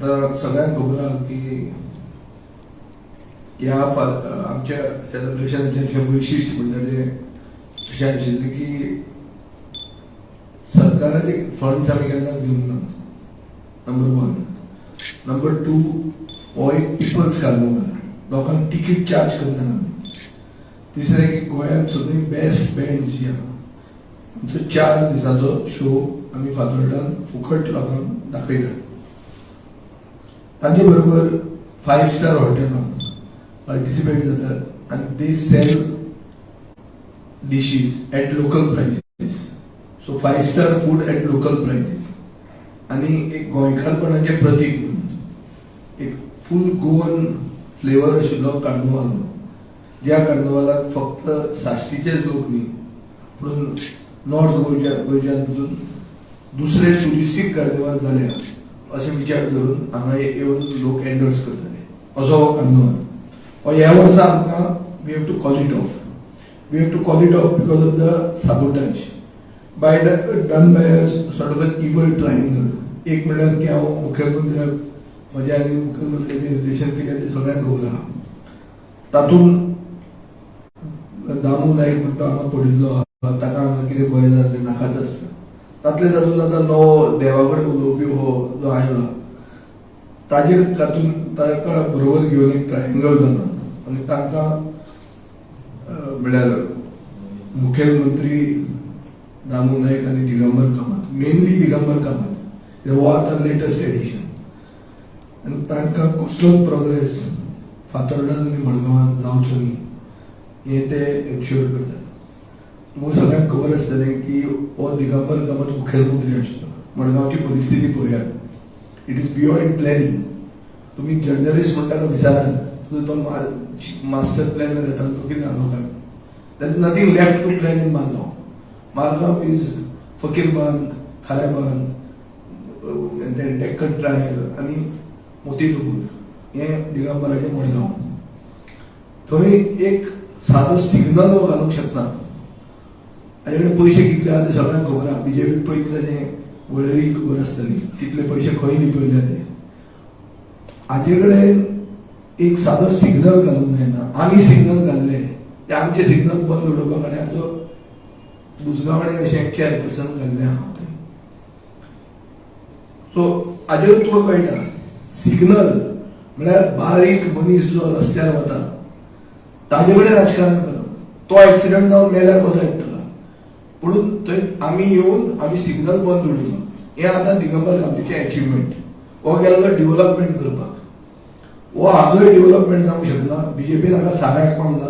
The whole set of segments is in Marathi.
आता सगळ्यांक खबर आहा की ह्या आमच्या सेलिब्रेशनाचे वैशिष्ट्य म्हणजे अशें आशिल्लें की सरकाराचे फंड्स आमी केन्नाच घेवंक ना. नंबर 1. नंबर 2, हो एक पिपल्स कार्निवल, लोकांक तिकीट चार्ज करना. तिसरें की गोंयांत सगळी बेस्ट बँड्स जी आहा आमचो 4 दिसांचो शो आमी फातोर्डान फुकट लोकांक दाखयतात. तांचे बरोबर 5 स्टार हॉटेलां पार्टिसिपेट जातात आनी they sell diseases at local prices. So 5 star food at local prices आनी एक गोंयकारपणाचें प्रतीक म्हणून एक फूल गोवन फ्लेवर आशिल्लो कार्निवाल. ज्या कार्निवालाक फक्त साश्टीचेच लोक न्ही पूण नॉर्थ गोंयच्यान पसून दुसरे ट्युरिस्टीक कार्निवाल जाले अशें विचार करून हांगा येवन लोक एंडोर्स करताले. असो हो कार्निवाल. ह्या वर्सा आमकां we have to call it off. We have to call it off because of the sabotage done by a sort of an evil triangle. एक म्हणल्यार की हांव मुखेलमंत्र्याक म्हज्या आनी मुखेलमंत्र्याचें रिलेशन कितें तें सगळ्यांक खबर आहा. तातूंत दामू नायक म्हणटा हांगा पडिल्लो आहा, ताका हांगा कितें बरें जाल्लें नाकाच आसता. तातूंत आतां नवो देवा कडेन उलोवपी हो जो आयला ताचे तातूंत ताका बरोबर घेवन एक ट्रायंगल जाता आनी तांकां म्हणल्यार मुखेलमंत्री दामू नायक आनी दिगंबर कामत, मेनली दिगंबर कामत, हो आतां लेटस्ट एडिशन. आनी तांकां कसलोच प्रोग्रेस फातोर्डान आनी मडगांवांत जावचो न्ही हें ते एन्श्योर करतात. तुमकां सगळ्यांक खबर आसतलें की हो दिगंबर कामत मुखेलमंत्री आशिल्लो. मडगांवची परिस्थिती पळयात. It is beyond planning. तुम्ही जर्नलिस्ट म्हणटा तो विचारात तो मास्टर प्लॅनर येता तो कितें सांगता. There is nothing left to plan in Margao. Margao is फकीरबान, खारेबान, डेक्कन ट्रायल आनी मोतीनूर हें दिगंबराचें मडगांव. थंय एक सादो सिग्नल हो घालूंक शकना. हाजे कडेन पयशे कितले आहा ते सगळ्यांक खबर आहा. बीजेपीक पयलीं ताचें वळेरी खबर आसतली कितले पयशे खंय लिपयले ते. हाजे कडेन एक सादो सिग्नल घालूंक जायना. आमी सिग्नल घाल्ले ते आमचे सिग्नल बंद उडोवपाक आनी हाजो बुजगावणे अशें चॅरपर्सन घाल्ले आहा थंय. सो हाजेर तुका कळटा सिग्नल म्हळ्यार बारीक मनीस जो रस्त्यार वता ताजे कडेन राजकारण करप. तो एक्सिडंट जावन मेल्यार कोता येतलो म्हणून थंय आमी येवन आमी सिग्नल बंद उडयलो. हें आतां दिगंबर कामतीचें एचिवमेंट. हो गेल्लो डेव्हलपमेंट करपाक. हो हाजोय डेव्हलपमेंट जावंक शकना. बीजेपीन हाका साऱ्याक पावला.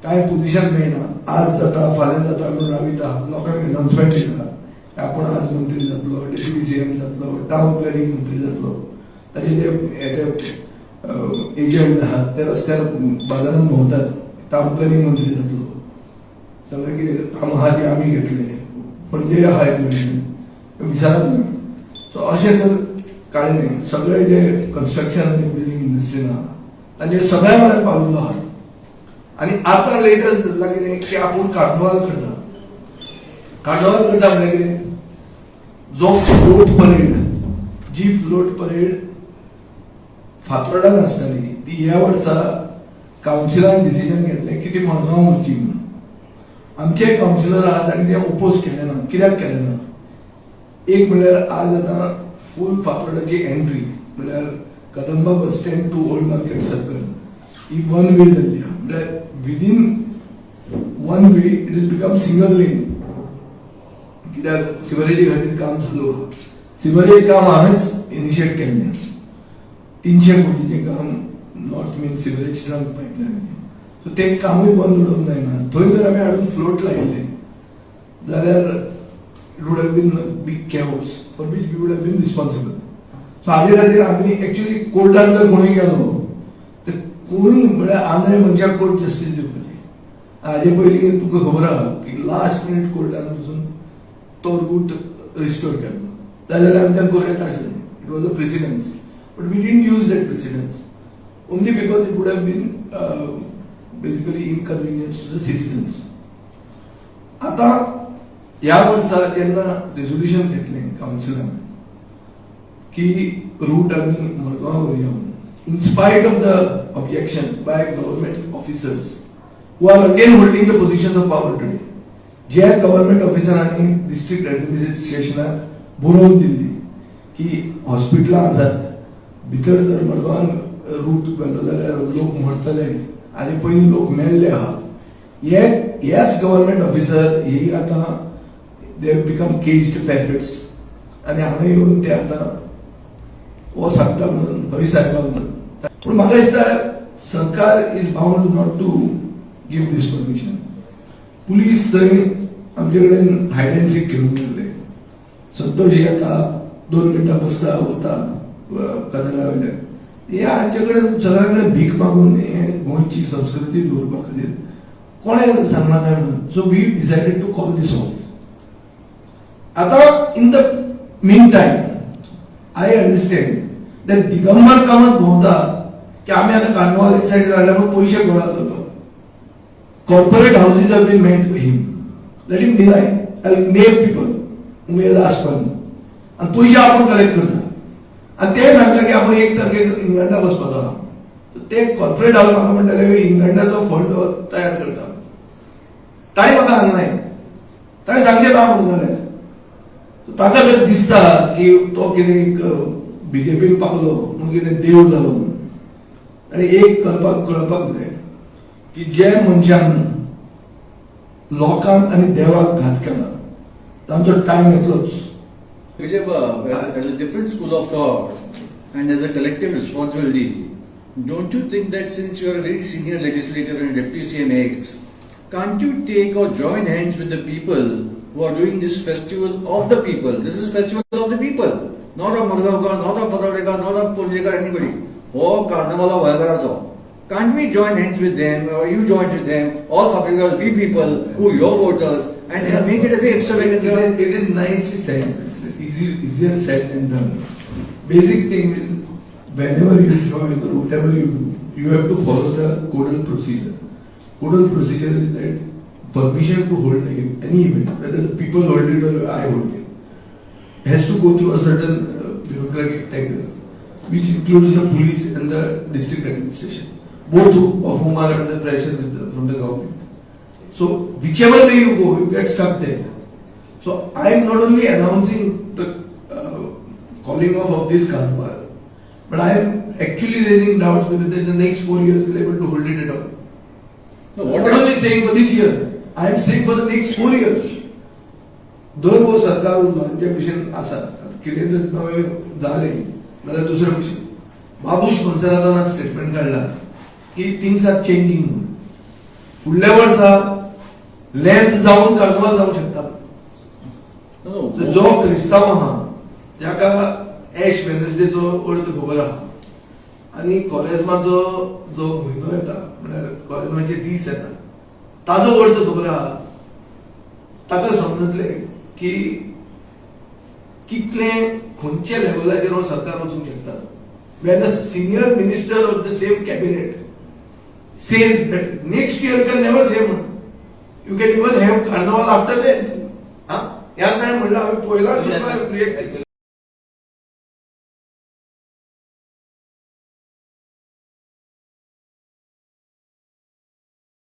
कांय पोजिशन मेळना. आज जाता फाल्यां जाता म्हणून राविता. लोकांक अनाउन्समेंट दिता आपूण आज मंत्री जातलो, डेप्युटी सीएम जातलो, टावन प्लॅनिंग मंत्री जातलो. ताचे जे एजंट आहात ते रस्त्यार बाजारांत भोंवतात. टावन प्लॅनिंग मंत्री जातलो. सगळें कितें कामां आहा ती आमी घेतले. पणजे आहा एक म्हयने विचारा तुमी. सो अशें जर काडलें सगळे जे कन्स्ट्रक्शन आनी बिल्डींग इंडस्ट्रीन आहा तांचेर सगळ्या म्हळ्यार पाविल्लो आहा. आनी आतां लेटस्ट धरलां कितें की आपूण कार्निवाल करता. कार्निवाल करता म्हळ्यार कितें जो फ्लोट परेड जी फ्लोट परेड फातोर्डान आसताली ती ह्या वर्सा कावन्सिलान डिसिजन घेतलें की ती मडगांव व्हरची म्हणून. आमचे कावन्सिलर आहात आनी ते ओपोज केले ना. कित्याक केले ना. एक म्हणल्यार आज आतां फूल फातोर्डाची एंट्री म्हणल्यार Kadamba bus stand to old market circle ही 1 वे जाल्ली आहा. म्हणल्यार within 1 way it is become single lane. कित्याक सिवरेजी खातीर काम चालू आहा. सिवरेज काम हांवेंच इनिशिएट केल्लें. 300 कोटीचें काम नॉर्थ मेन सिवरेज ट्रंक पायपलायनाचें. सो तें कामूय बंद उडोवंक जायना. थंय जर आमी हाडून फ्लोट लायिल्ले जाल्यार it would have been big chaos for which we would have been responsible. So हाजे खातीर आमी एक्चुअली कोर्टान जर कोणूय गेलो तर कोणूय म्हळ्यार आंधळे मनशाक कोर्ट जस्टीस दिवपाची. हाजे पयलीं तुका खबर आहा की लास्ट मिनीट कोर्टान वचून तो रूट रिस्टोर केलो. जाल्यार आमच्यान करूं येता आशिल्लें. It was a precedence. But we didn't use that precedence only because it would have been basically inconvenience to the citizens. आता ह्या वर्सा जेन्ना रेझोल्युशन घेतलें कावन्सिलान की रूट आम्ही मडगांव व्हरया म्हणून. In spite of the objections by government officers who are again holding the positions of power today, ज्या गव्हर्नमेंट ऑफिसरांनी डिस्ट्रिक्ट ऍडमिनिस्ट्रेशनाक बरोवन दिल्ली की हॉस्पिटलां आसात भितर जर मडगांवान रूट घालो जाल्यार लोक मरतले आनी पयलीं लोक मेल्ले आहा. हेच गव्हर्नमेंट ऑफिसर ही आतां दे बिकम केज्ड पॅकेट्स आनी हांगा येवन ते आतां हो सांगता म्हणून हय साहेबा म्हणून. पूण म्हाका दिसता सरकार is bound not to give these permission. Police थंय आमचे कडेन हायड अँड सीक खेळून गेल्ले. संतोश येता 2 मिनटां बसता वता कदेला वयल्यान. हे हांचे कडेन सगळ्यां कडेन भीक मागून हे गोंयची संस्कृती दवरपा खातीर कोणें सांगना काय म्हणून. So we decided to call this off. आतां in the meantime I understand that Digambar Kamat भोंवता की आमी आतां कार्निवाल एक सायडीन हाडल्यार पयशे गोळा करपाक. Corporate houses have been made by him. Let him deny. I'll name people. उमेद आसपानी आणि पैसे आपण कलेक्ट करता आणि ते सांगता की आपण 1 तारखेक इंग्लंडा बसपाचो आहा. ते कॉर्पोरेट हाऊस म्हाका म्हणटाले इंग्लंडाचो फंड तयार करता. ताणें म्हाका सांगनाय. ताणें सांगचें ना म्हणून जाल्यार ताका जर दिसता की तो कितें एक बीजेपीन पावलो म्हणून कितें देव जालो म्हणून. आनी एक कळपाक जाय की जे मनशान लोकांक आनी देवाक घात केला तांचो time येतलोच. As a different school of thought and as a collective responsibility, don't you think that since you are a very senior legislator and deputy CM ex, can't you take or join hands with the people who are doing this festival of the people? This is festival of the people, not of Madhavkar, not of Fatawdekar, not of Purjekar, anybody. Oh, Carnival of Vaigarajo. Can't we join hands with them, or you join with them, all Fabricators, we people, who your voters, and make it a big extravaganza? It is nicely said. It's easier said than done. Basic thing is, whenever you join or whatever you do, you have to follow the codal procedure. Codal procedure is that permission to hold any event, whether the people hold it or I hold it, has to go through a certain bureaucratic tangle, which includes the police and the district administration, both of whom are under pressure from the government. So whichever way you go, you get stuck there. So I am not only announcing the calling off of this carnival, but I am actually raising doubts whether in the next 4 years we will be able to hold it at all. No, what I'm not only saying for this year, I am saying for the next 4 years. दर वो सरकार उरलो भशेन आसा. कितें जर नवें जालें नाल्यार दुसरे भशेन. बाबूश मनसरातान स्टेटमेंट काडला की थिंग्स आर चेंजिंग. फुडल्या वर्सा लेंथ जावन कार्निवाल जावंक शकता. जो क्रिस्तांव आहा जाका एश वेनसडेचो अर्थ खबर आहा आनी कॉलेजमाचो जो म्हयनो येता म्हळ्यार कॉलेजमाचे दीस येता ताजो अर्थ खबर आहा ताका समजतलें की कितलें खंयच्या लेवलाचेर हो सरकार वचूंक शकता. When a senior minister of the same cabinet says that next year you can never say you can even have carnival after that. ह्या म्हणलं हांवें पळयलां